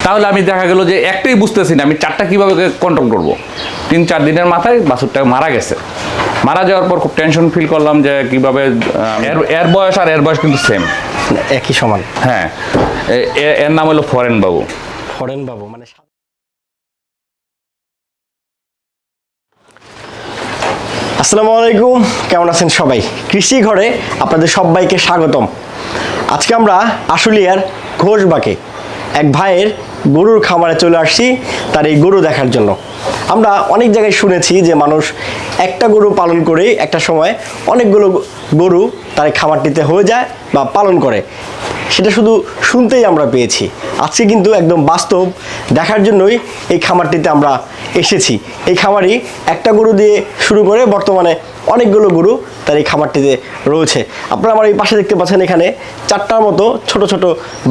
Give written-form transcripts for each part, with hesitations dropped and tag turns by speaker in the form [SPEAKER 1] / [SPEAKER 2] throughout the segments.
[SPEAKER 1] তাহলে আমি দেখা গেল যে একটাই বুঝতেছি না আমি চারটা কীভাবে কন্ট্রোল করব। 3-4 দিনের মাথায় বাছুরটা মারা গেছে। মারা যাওয়ার পর খুব টেনশন ফিল করলাম যে কীভাবে এর বয়স আর এর বয়স কিন্তু সেম,
[SPEAKER 2] একই সমান।
[SPEAKER 1] হ্যাঁ, এর নাম হলো ফরেন বাবু।
[SPEAKER 2] ফরেন বাবু মানে আসসালামু আলাইকুম, কেমন আছেন সবাই? কৃষি ঘরে আপনাদের সবাইকে স্বাগতম। আজকে আমরা আশুলিয়ার ঘোষবাকে এক ভাইয়ের গরুর খামারে চলে আসছি তার এই গরু দেখার জন্য। আমরা অনেক জায়গায় শুনেছি যে মানুষ একটা গরু পালন করে একটা সময় অনেকগুলো গরু তার খামারটিতে হয়ে যায় বা পালন করে, সেটা শুধু শুনতেই আমরা পেয়েছি। আজকে কিন্তু একদম বাস্তব দেখার জন্যই এই খামারটিতে আমরা এসেছি। এই খামারই একটা গরু দিয়ে শুরু করে বর্তমানে অনেকগুলো গরু তার এই খামারটিতে রয়েছে। আপনারা আমার এই পাশে দেখতে পাচ্ছেন, এখানে 4টার মতো ছোট ছোট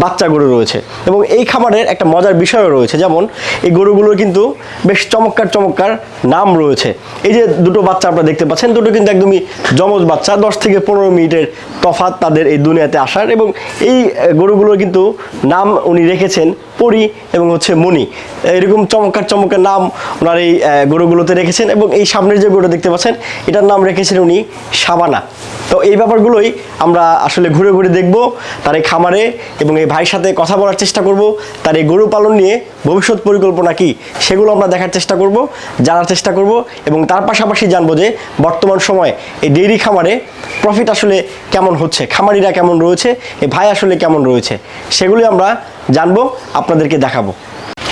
[SPEAKER 2] বাচ্চা গরু রয়েছে এবং এই খামারের একটা মজার বিষয়ও রয়েছে, যেমন এই গরুগুলোর কিন্তু বেশ চমৎকার চমৎকার নাম রয়েছে। এই যে দুটো বাচ্চা আপনারা দেখতে পাচ্ছেন, দুটো কিন্তু একদমই যমজ বাচ্চা। 10 থেকে 15 মিনিটের তফাৎ তাদের এই দুনিয়াতে আসার, এবং এই গরুগুলোর কিন্তু নাম উনি রেখেছেন পরি এবং মণি। এরকম চমৎকার চমৎকার নাম ওনার এই গরুগুলোতে রেখেছেন। এবং এই সামনের যে গরুটা দেখতে পাচ্ছেন, এটার নাম রেখেছেন উনি সাবানা। তো এই ব্যাপারগুলোই আমরা আসলে ঘুরে ঘুরে দেখব তার এই খামারে, এবং এই ভাইয়ের সাথে কথা বলার চেষ্টা করব। তার এই গরু পালন নিয়ে ভবিষ্যৎ পরিকল্পনা কি, সেগুলো আমরা দেখার চেষ্টা করব, জানার চেষ্টা করব, এবং তার পাশাপাশি জানবো যে বর্তমান সময়ে এই ডেইরি খামারে প্রফিট আসলে কেমন হচ্ছে, খামারিরা কেমন রয়েছে, এই ভাই আসলে কেমন রয়েছে, সেগুলি আমরা জানবো, আপনাদেরকে দেখাবো।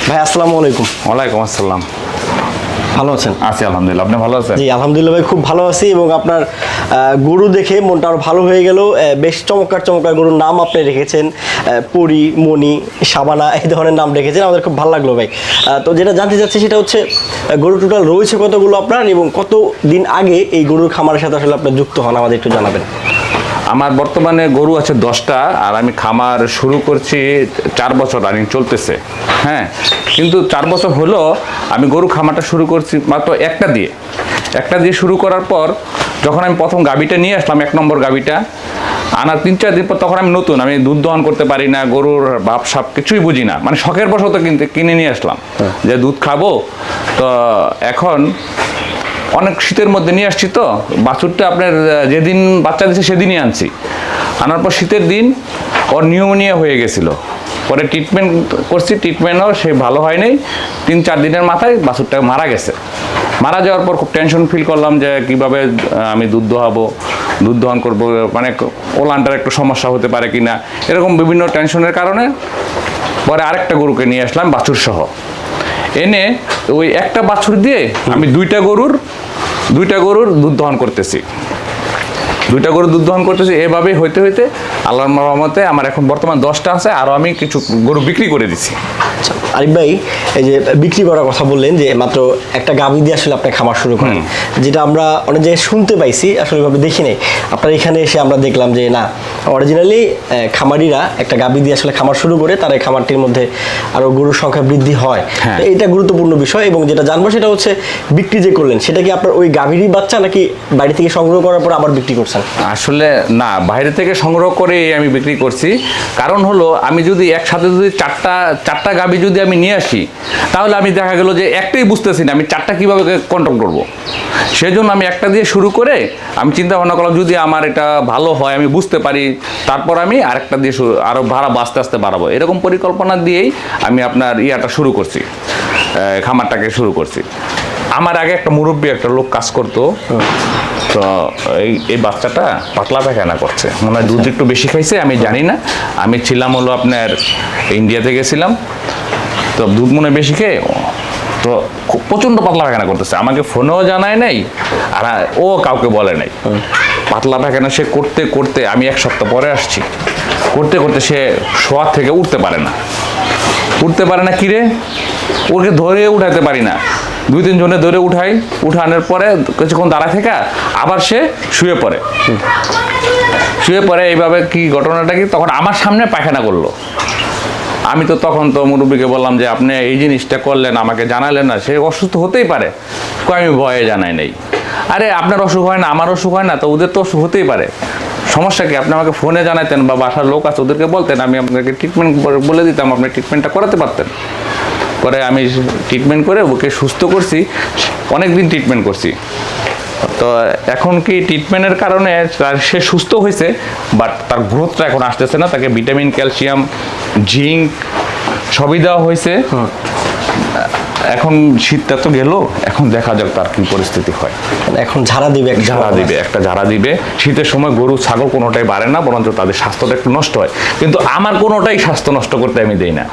[SPEAKER 2] ভাই আসসালামু আলাইকুম।
[SPEAKER 1] ওয়ালাইকুম আসসালাম।
[SPEAKER 2] ভালো আছেন?
[SPEAKER 1] আছি আলহামদুলিল্লাহ, আপনি ভালো আছেন?
[SPEAKER 2] জি আলহামদুলিল্লাহ ভাই, খুব ভালো আছি। এবং আপনার গরু দেখে মনটা আরো ভালো হয়ে গেল। বেশ চমৎকার চমৎকার গরুর নাম আপনি রেখেছেন, পরি, মণি, সাবানা, এই ধরনের নাম রেখেছেন, আমাদের খুব ভালো লাগলো ভাই। তো যেটা জানতে চাচ্ছি সেটা হচ্ছে, গরু টোটাল রয়েছে কতগুলো আপনার, এবং কত দিন আগে এই গরুর খামারের সাথে আসলে আপনার যুক্ত হন, আমাদের একটু জানাবেন।
[SPEAKER 1] আমার বর্তমানে গরু আছে 10টা, আর আমি খামার শুরু করছি 4 বছর রানিং চলতেছে। হ্যাঁ, কিন্তু 4 বছর হলো আমি গরু খামারটা শুরু করছি মাত্র একটা দিয়ে শুরু করার পর, যখন আমি প্রথম গাভীটা নিয়ে আসলাম, 1 নম্বর গাভীটা আনার 3-4 দিন পর, তখন আমি নতুন, আমি দুধ দহন করতে পারি না, গরুর বাপ সাপ কিছুই বুঝি না, মানে শখের বশত কিনে নিয়ে আসলাম যে দুধ খাবো। তো এখন অনেক শীতের মধ্যে নিয়ে আসছি, তো বাছুরটা আপনার যেদিন বাচ্চা দিয়েছে সেদিনই আনছি। আনার পর শীতের দিন ওর নিউমোনিয়া হয়ে গেছিলো, পরে ট্রিটমেন্ট করছি, ট্রিটমেন্টও সে ভালো হয়নি। 3-4 দিনের মাথায় বাছুরটা মারা গেছে। মারা যাওয়ার পর খুব টেনশন ফিল করলাম যে কীভাবে আমি দুধ দহন করবো, মানে ওলানটার একটু সমস্যা হতে পারে কিনা, এরকম বিভিন্ন টেনশনের কারণে পরে আরেকটা গরুকে নিয়ে আসলাম বাছুর সহ। এনে ওই একটা বাছুর দিয়ে আমি দুইটা গরুর দুধ দহন করতেছি। এভাবেই হইতে হইতে আল্লাহর রহমতে আমার এখন বর্তমান 10টা আছে, আরও আমি কিছু গরু বিক্রি করে দিছি।
[SPEAKER 2] আরিফ ভাই, এই যে বিক্রি করার কথা বললেন, যে মাত্র একটা গাভী দিয়ে আসলে আপনি খামার শুরু করেন, যেটা আমরা অনেক জায়গায় শুনতে পাইছি, আসলে ভাবে দেখি নাই। আপনার এখানে এসে আমরা দেখলাম যে না, অরিজিনালি খামারিরা একটা গাভী দিয়ে আসলে খামার শুরু করে তার এই খামারটির মধ্যে আরো গরুর সংখ্যা বৃদ্ধি হয়। এটা গুরুত্বপূর্ণ বিষয়। এবং যেটা জানবো সেটা হচ্ছে, বিক্রি যে করলেন সেটা কি আপনার ওই গাভীরই বাচ্চা, নাকি বাড়ি থেকে সংগ্রহ করার পর আবার বিক্রি করছেন?
[SPEAKER 1] আসলে না, বাইরে থেকে সংগ্রহ করে আমি বিক্রি করছি। কারণ হলো, আমি যদি একসাথে যদি চারটা গাভী যদি আমি নিয়ে আসি, তাহলে আমি দেখা গেল যে একটাই বুঝতেছি না আমি চারটা কীভাবে কন্ট্রোল করব। সেজন্য আমি একটা দিয়ে শুরু করে আমি চিন্তা ভাবনা করলাম, যদি আমার এটা ভালো হয়, আমি বুঝতে পারি, তারপর আমি আরেকটা দিয়ে আরও আস্তে আস্তে বাড়াবো। এরকম পরিকল্পনা দিয়েই আমি আপনার শুরু করছি, খামারটাকে শুরু করছি। আমার আগে একটা মুরব্বী একটা লোক কাজ করতো, তো এই বাচ্চাটা পাতলা পায়খানা করছে, মনে হয় দুধ একটু বেশি খাইছে, আমি জানি না। আমি ছিলাম হলো আপনার ইন্ডিয়াতে গেছিলাম, তো দুধ মনে বেশি খেয়ে তো প্রচণ্ড পাতলা পায়খানা করতেছে, আমাকে ফোনেও জানায় নাই, আর ও কাউকে বলে নাই। পাতলা পায়খানা সে করতে করতে আমি 1 সপ্তাহ পরে আসছি, করতে করতে সে শোয়ার থেকে উঠতে পারে না। কিরে, ওকে ধরে উঠাতে পারি না, 2-3 জনে ধরে উঠানোর পরে কিছুক্ষণ দাঁড়ায় থেকে আবার সে শুয়ে পড়ে। এইভাবে কি ঘটনাটা কি, তখন আমার সামনে পায়খানা করলো। আমি তো তখন তো মুরব্বীকে বললাম যে আপনি এই জিনিসটা করলেন, আমাকে জানালেন না, সে অসুস্থ হতেই পারে। আমি ভয়ে জানাই নাই। আরে আপনার অসুখ হয় না, আমার অসুখ হয় না, তো ওদের তো অসুখ হতেই পারে, সমস্যা কি? আপনি আমাকে ফোনে জানাতেন বা বাসার লোক আছে ওদেরকে বলতেন, আমি আপনাকে ট্রিটমেন্ট বলে দিতাম, আপনি ট্রিটমেন্টটা করাতে পারতেন। পরে আমি ট্রিটমেন্ট করে ওকে সুস্থ করছি, অনেক দিন ট্রিটমেন্ট করছি। তো এখন কি ট্রিটমেন্টের কারণে সে সুস্থ হয়েছে, বাট তার গ্রোথটা এখন আসতেছে না। তাকে ভিটামিন, ক্যালসিয়াম, জিঙ্ক সবই দেওয়া হয়েছে। এখন শীতটা তো গেল, এখন দেখা যাক তার কি পরিস্থিতি হয়।
[SPEAKER 2] এখন ঝাড়া দিবে,
[SPEAKER 1] একটা ঝাড়া দিবে। শীতের সময় গরু ছাগল কোনোটাই বাড়ে না, বরঞ্চ তাদের স্বাস্থ্যটা একটু নষ্ট হয়, কিন্তু আমার কোনোটাই স্বাস্থ্য নষ্ট করতে আমি দেই না।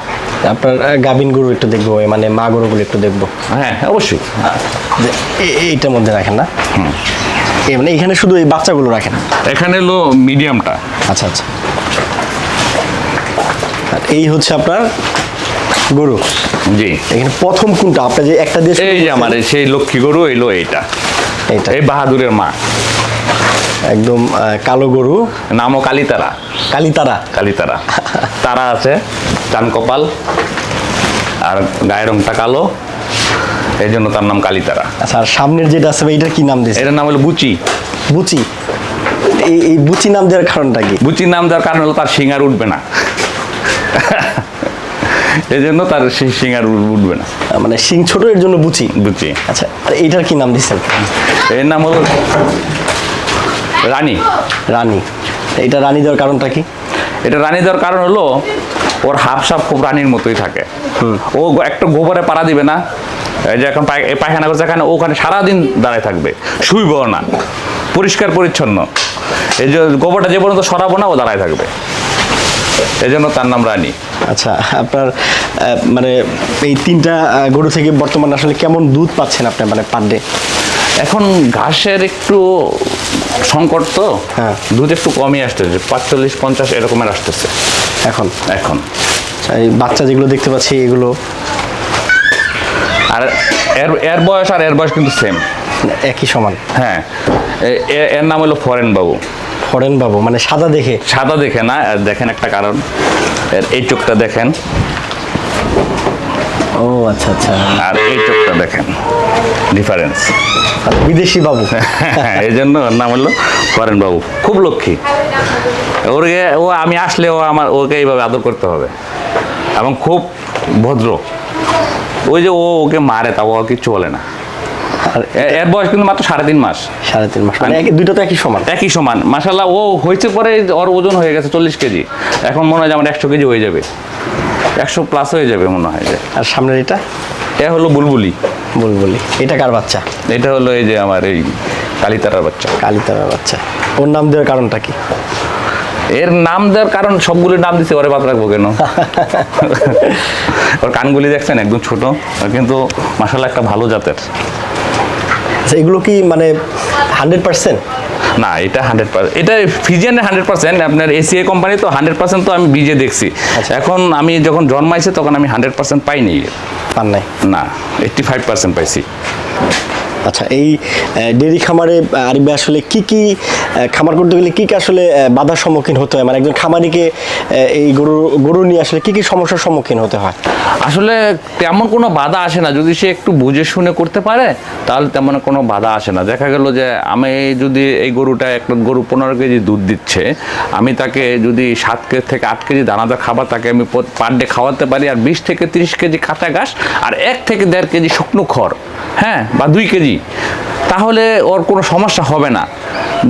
[SPEAKER 2] আপনার গাভিন গরু একটু দেখবো, মানে মা গরুগুলো একটু দেখবো।
[SPEAKER 1] হ্যাঁ অবশ্যই।
[SPEAKER 2] এইটার মধ্যে রাখেন না? মানে এখানে শুধু এই বাচ্চাগুলো রাখেন?
[SPEAKER 1] এখানে হলো মিডিয়ামটা।
[SPEAKER 2] আচ্ছা আচ্ছা। আর এই হচ্ছে আপনার গরু।
[SPEAKER 1] জি।
[SPEAKER 2] এখানে প্রথম কোনটা আপনি যে একটা দিয়ে?
[SPEAKER 1] এই যে আমার সেই লক্ষ্মী গরু এলো, এইটা এই বাহাদুরের মা,
[SPEAKER 2] একদম কালো গরু,
[SPEAKER 1] নামও কালীতারা। কালীতারা তারা আছে, চান কপাল আর গায়ের রংটা কালো, এই জন্য তার নাম কালীতারা।
[SPEAKER 2] আচ্ছা, আর সামনের যেটা আছে এটার কি নাম দিয়েছে?
[SPEAKER 1] এটার নাম হলো বুচি।
[SPEAKER 2] বুচি? এই বুচি নাম দেওয়ার কারণটা কি?
[SPEAKER 1] বুচি নাম দেওয়ার কারণ হলো তার শিং আর উঠবে না, এই জন্য তার সেই শিং আর উঠবে না,
[SPEAKER 2] মানে শিং ছোট, এর জন্য বুচি। আচ্ছা, আর এইটার কি নাম দিচ্ছেন?
[SPEAKER 1] এর নাম হলো রানী।
[SPEAKER 2] এটা রানী দেওয়ার কারণটা কি?
[SPEAKER 1] এটা রানী দেওয়ার কারণ হলো ওর হাফ সাপ খুব রানীর মতোই থাকে। ও একটা গোবরে পাড়া দিবে না, এই যে এখন পায়খানা করছে এখানে, ওখানে সারাদিন দাঁড়ায় থাকবে, শুইব না, পরিষ্কার পরিচ্ছন্ন। এই যে গোবরটা যে পর্যন্ত সরাবো না ও দাঁড়ায় থাকবে, এই জন্য তার নাম রানী।
[SPEAKER 2] আচ্ছা, আপনার মানে এই তিনটা গরু থেকে বর্তমানে আসলে কেমন দুধ পাচ্ছেন আপনি, মানে পার ডে?
[SPEAKER 1] এখন ঘাসের একটু সংকট, তো দুধ একটু কমই আসতেছে, 45-50 এরকমের আসতেছে এখন।
[SPEAKER 2] এই বাচ্চা যেগুলো দেখতে পাচ্ছি এগুলো,
[SPEAKER 1] আর এর বয়স কিন্তু সেম,
[SPEAKER 2] একই সমান?
[SPEAKER 1] হ্যাঁ। এর নাম হলো ফরেন বাবু।
[SPEAKER 2] মানে সাদা দেখে
[SPEAKER 1] না, দেখেন একটা কারণ, এই চোখটা দেখেন।
[SPEAKER 2] ও আচ্ছা আচ্ছা।
[SPEAKER 1] আর এই চোখটা দেখেন, ডিফারেন্স।
[SPEAKER 2] বিদেশি বাবু।
[SPEAKER 1] এই জন্য ওর নাম হলো ফরেন বাবু। খুব লক্ষ্মী। ও আমি আসলে ওকে এইভাবে আদর করতে হবে, এবং খুব ভদ্র। ওই যে ওকে মারে, তাও কিছু বলে না। এর বয়স কিন্তু মাত্র 3.5 মাস।
[SPEAKER 2] মানে দুটো তো একই সমান।
[SPEAKER 1] মাশাআল্লাহ, ও হয়েছে পরে ওর ওজন হয়ে গেছে 40 কেজি। এখন মনে হয় যে আমার 100 কেজি হয়ে যাবে, 100+ হয়ে যাবে মনে হয় যে।
[SPEAKER 2] আর সামনের এটা
[SPEAKER 1] হলো বুলবুলি।
[SPEAKER 2] এটা কার বাচ্চা?
[SPEAKER 1] এটা হলো এই যে আমার এই কালীতারার বাচ্চা।
[SPEAKER 2] ওর নাম দেওয়ার কারণটা কি?
[SPEAKER 1] এর নাম দেওয়ার কারণ, সবগুলোর নাম দিচ্ছে, ওরে বাদ রাখবো কেন? ওর কানগুলি দেখছেন একদম ছোট, কিন্তু মাশাআল্লাহ একটা ভালো জাতের।
[SPEAKER 2] এগুলো কি মানে 100%?
[SPEAKER 1] না, এটা 100%, এটা ফিজিয়ানের 100%। আপনার এসিআই কোম্পানি তো 100% তো আমি বীজে দেখছি। এখন আমি যখন জন্মাইছে তখন আমি 100% পাইনি।
[SPEAKER 2] পান নাই?
[SPEAKER 1] না, 85% পাইছি।
[SPEAKER 2] আচ্ছা, এই ডেইরি খামারে আরিফ ভাই আসলে কি খামার করতে গেলে কি আসলে বাধার সম্মুখীন হতে হয়, মানে একজন খামারিকে এই গরু নিয়ে আসলে কি সমস্যার সম্মুখীন হতে হয়?
[SPEAKER 1] আসলে তেমন কোনো বাধা আসে না, যদি সে একটু বুঝে শুনে করতে পারে তাহলে তেমন কোনো বাধা আসে না। দেখা গেল যে আমি যদি এই গরুটা, একটা গরু 15 কেজি দুধ দিচ্ছে, আমি তাকে যদি 7 কেজি থেকে 8 কেজি দানাদার খাবার তাকে আমি পার ডে খাওয়াতে পারি, আর 20 থেকে 30 কেজি কাঁচা ঘাস, আর 1 থেকে 1.5 কেজি শুকনো খড়, হ্যাঁ, বা 2 কেজি, তাহলে ওর কোনো সমস্যা হবে না।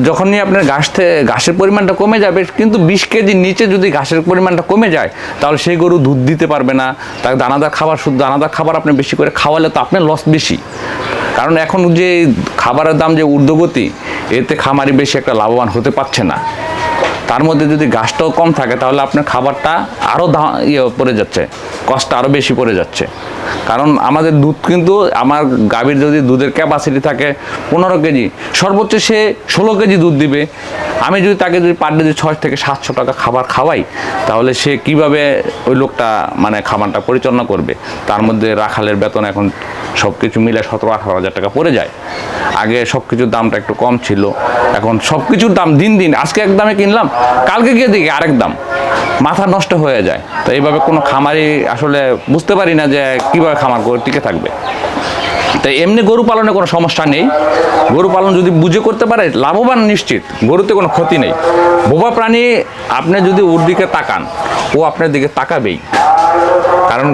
[SPEAKER 1] যখনই আপনার ঘাসের পরিমাণটা কমে যাবে, কিন্তু 20 কেজির নিচে যদি ঘাসের পরিমাণটা কমে যায় তাহলে সেই গরু দুধ দিতে পারবে না। তাকে শুধু দানাদার খাবার আপনি বেশি করে খাওয়ালে তো আপনার লস বেশি, কারণ এখন যে খাবারের দাম যে ঊর্ধ্বগতি, এতে খামারি বেশি একটা লাভবান হতে পারছে না। তার মধ্যে যদি ঘাসটাও কম থাকে তাহলে আপনার খাবারটা আরও পড়ে যাচ্ছে, কষ্টটা আরও বেশি পড়ে যাচ্ছে। কারণ আমাদের দুধ কিন্তু, আমার গাভীর যদি দুধের ক্যাপাসিটি থাকে 15 কেজি, সর্বোচ্চ সে 16 কেজি দুধ দিবে। আমি যদি তাকে পার ডে 600 থেকে 700 টাকা খাবার খাওয়াই, তাহলে সে কিভাবে ওই লোকটা মানে খাবারটা পরিচালনা করবে? তার মধ্যে রাখালের বেতন এখন সব কিছু মিলে 17-18 হাজার টাকা পড়ে যায়। আগে সব কিছুর দামটা একটু কম ছিল, এখন সব কিছুর দাম দিন দিন, আজকে এক দামে কিনলাম, কালকে গিয়ে দেখি আরেক দাম, মাথা নষ্ট হয়ে যায়। তো এইভাবে কোনো খামারি আসলে বুঝতে পারি না যে কীভাবে খামার করে টিকে থাকবে। তাই এমনি গরু পালনে কোনো সমস্যা নেই, গরু পালন যদি বুঝে করতে পারে লাভবান নিশ্চিত, গরুতে কোনো ক্ষতি নেই। বোবা প্রাণী আপনি যদি ওর দিকে তাকান, ও আপনার দিকে তাকাবেই, কারণ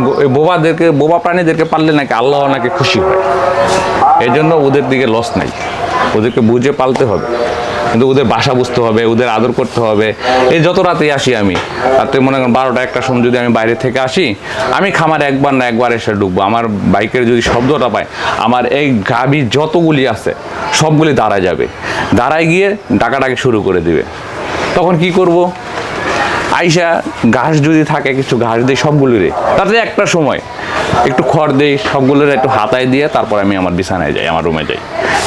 [SPEAKER 1] বোবা প্রাণীদেরকে পাললে নাকি আল্লাহ নাকি খুশি হয়। এই জন্য ওদের দিকে লস নাই, ওদেরকে বুঝে পালতে হবে, কিন্তু ওদের বাসা বুঝতে হবে, ওদের আদর করতে হবে। এই যত রাতেই আসি আমি, রাতে মনে করেন 12টা-1টার সময় যদি আমি বাইরে থেকে আসি, আমি খামার একবার না একবার এসে ঢুকবো। আমার বাইকের যদি শব্দটা পাই, আমার এই গাভী যতগুলি আছে সবগুলি দাঁড়ায় যাবে, দাঁড়ায় গিয়ে ডাকাডাকি শুরু করে দিবে। তখন কি করব? আইসা ঘাস যদি থাকে কিছু ঘাস দিই সবগুলিরে, তাতে একটা সময় একটু খড় দিই, সবগুলোর একটু হাতায় দিয়ে তারপর আমি আমার বিছানায় যাই, আমার রুমে যাই।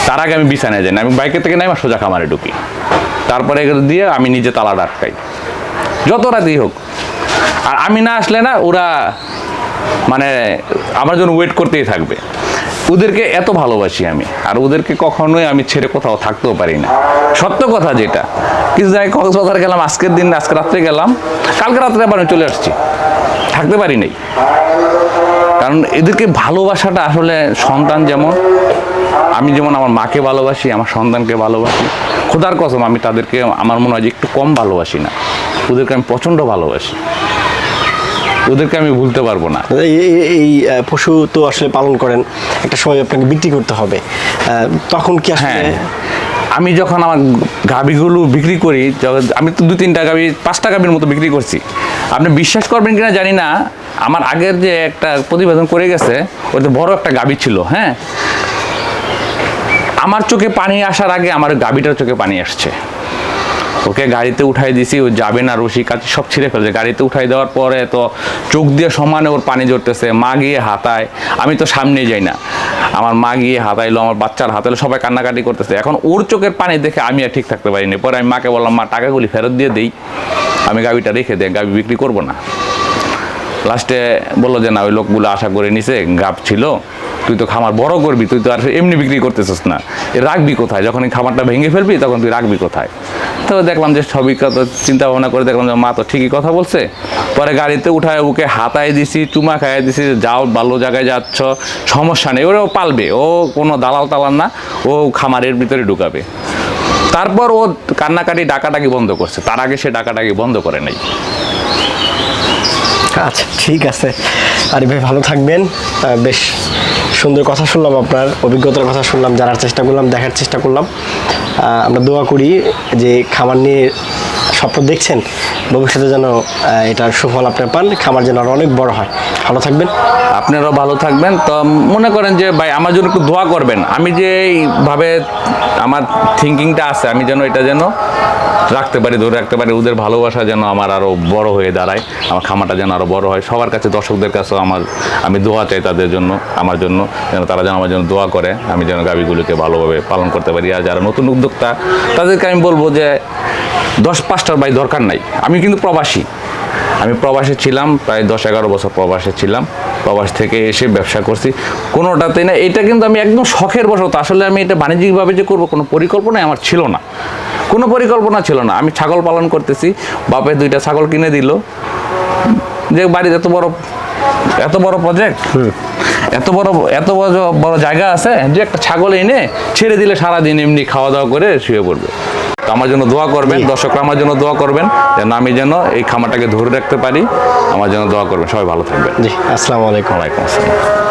[SPEAKER 1] তার আগে আমি বিছানায় যাই না, আমি বাইকের থেকে নাই, আমার সোজা খামারে ঢুকি, তারপরে এগুলো দিয়ে আমি নিজে তালা আটকাই, যত রাতেই হোক। আর আমি না আসলে না ওরা মানে আমার জন্য ওয়েট করতেই থাকবে। ওদেরকে এত ভালোবাসি আমি, আর ওদেরকে কখনোই আমি ছেড়ে কোথাও থাকতেও পারি না। সত্য কথা যেটা, কিছু জায়গায় কক্সবাজার গেলাম, আজকে রাত্রে গেলাম, কালকে রাত্রে আবার আমি চলে আসছি, থাকতে পারি নাই। কারণ এদেরকে ভালোবাসাটা আসলে সন্তান যেমন, আমি যেমন আমার মাকে ভালোবাসি, আমার সন্তানকে ভালোবাসি, খোদার কসম আমি তাদেরকে আমার মনে হয় যে একটু কম ভালোবাসি না, ওদেরকে আমি প্রচণ্ড ভালোবাসি, ওদেরকে আমি ভুলতে পারবো না।
[SPEAKER 2] এই পশু তো আসলে পালন করেন, একটা সময় আপনাকে বিক্রি করতে হবে, তখন কি আসলে?
[SPEAKER 1] হ্যাঁ, আমি যখন আমার গাভীগুলো বিক্রি করি, আমি তো 2-3টা গাভী 5টা গাভীর মতো বিক্রি করছি। আপনি বিশ্বাস করবেন কিনা জানি না, আমার আগের যে একটা প্রতিবেদন করে গেছে ওতে বড় একটা গাভী ছিল, হ্যাঁ, আমার চোখে পানি আসার আগে আমার গাভীটার চোখে পানি আসছে। ওকে গাড়িতে উঠাই দিছি, ও যাবে না, রশি কাচি সব ছিঁড়ে ফেলছে। গাড়িতে উঠাই দেওয়ার পরে তো চোখ দিয়ে সমানে ওর পানি জড়তেছে, মা গিয়ে হাতায়, আমি তো সামনেই যাই না, আমার মা গিয়ে হাতাইলো, আমার বাচ্চার হাতাইলো, সবাই কান্নাকাটি করতেছে। এখন ওর চোখের পানি দেখে আমি আর ঠিক থাকতে পারিনি। পরে আমি মাকে বললাম, মা টাকাগুলি ফেরত দিয়ে দেই, আমি গাভীটা রেখে দেয়, গাভী বিক্রি করবো না। লাস্টে বললো যে না, ওই লোকগুলো আশা করে নিছে, গাভ ছিল, তুই তো খামার বড় করবি, তুই তো আর এমনি বিক্রি করতেছিস না, রাখবি কোথায়? যখন এই খামারটা ভেঙে ফেলবি তখন তুই রাখবি কোথায়? তো দেখলাম যে সবই কথা চিন্তা ভাবনা করে দেখলাম যে মা তো ঠিকই কথা বলছে। পরে গাড়িতে উঠায় ওকে হাতায় দিছি, চুমা খাইয়ে দিছি, যাও ভালো জায়গায় যাচ্ছ, সমস্যা নেই, ওরাও পালবে, ও কোনো দালাল টালাল না, ও খামারের ভিতরে ঢুকাবে। তারপর ও কান্নাকাটি ডাকাডাকি বন্ধ করছে, তার আগে সে ডাকাডাকি বন্ধ করে নাই।
[SPEAKER 2] আচ্ছা, ঠিক আছে আরে ভাই, ভালো থাকবেন। বেশ সুন্দর কথা শুনলাম, আপনার অভিজ্ঞতার কথা শুনলাম, জানার চেষ্টা করলাম, দেখার চেষ্টা করলাম। আমরা দোয়া করি যে খামার নিয়ে স্বপ্ন দেখছেন, ভবিষ্যতে যেন এটার সুফল আপনার পান, খামার যেন আরো অনেক বড় হয়। ভালো থাকবেন।
[SPEAKER 1] আপনারাও ভালো থাকবেন। তো মনে করেন যে ভাই আমার জন্য একটু দোয়া করবেন, আমি যে এইভাবে আমার থিঙ্কিংটা আছে, আমি যেন এটা যেন রাখতে পারি, ধরে রাখতে পারি, ওদের ভালোবাসা যেন আমার আরও বড় হয়ে দাঁড়ায়, আমার খামারটা যেন আরও বড় হয়। সবার কাছে, দর্শকদের কাছেও আমি দোয়া চাই তাদের জন্য, আমার জন্য, যেন তারা যেন আমার জন্য দোয়া করে, আমি যেন গাভীগুলোকে ভালোভাবে পালন করতে পারি। আর যারা নতুন উদ্যোক্তা তাদেরকে আমি বলবো যে 10-5টার ভাই দরকার নাই। আমি কিন্তু প্রবাসী, আমি প্রবাসে ছিলাম, প্রায় 10-11 বছর প্রবাসে ছিলাম, প্রবাস থেকে এসে ব্যবসা করছি, কোনোটাতে না। এটা কিন্তু আমি একদম শখের বশত, আসলে আমি এটা বাণিজ্যিকভাবে যে করবো কোনো পরিকল্পনাই আমার ছিল না, কোনো পরিকল্পনা ছিল না। আমি ছাগল পালন করতেছি, বাপে 2টা ছাগল কিনে দিল, যে বাড়িতে এত বড় প্রজেক্ট, এত বড় জায়গা আছে, যে একটা ছাগল এনে ছেড়ে দিলে সারাদিন এমনি খাওয়া দাওয়া করে শুয়ে পড়বে। তো আমার জন্য দোয়া করবেন, দর্শকরা আমার জন্য দোয়া করবেন, যেন আমি যেন এই খামারটাকে ধরে রাখতে পারি, আমার জন্য দোয়া করবেন। সবাই ভালো থাকবেন।
[SPEAKER 2] জি, আসসালামু আলাইকুম।
[SPEAKER 1] ওয়ালাইকুম আসসালাম।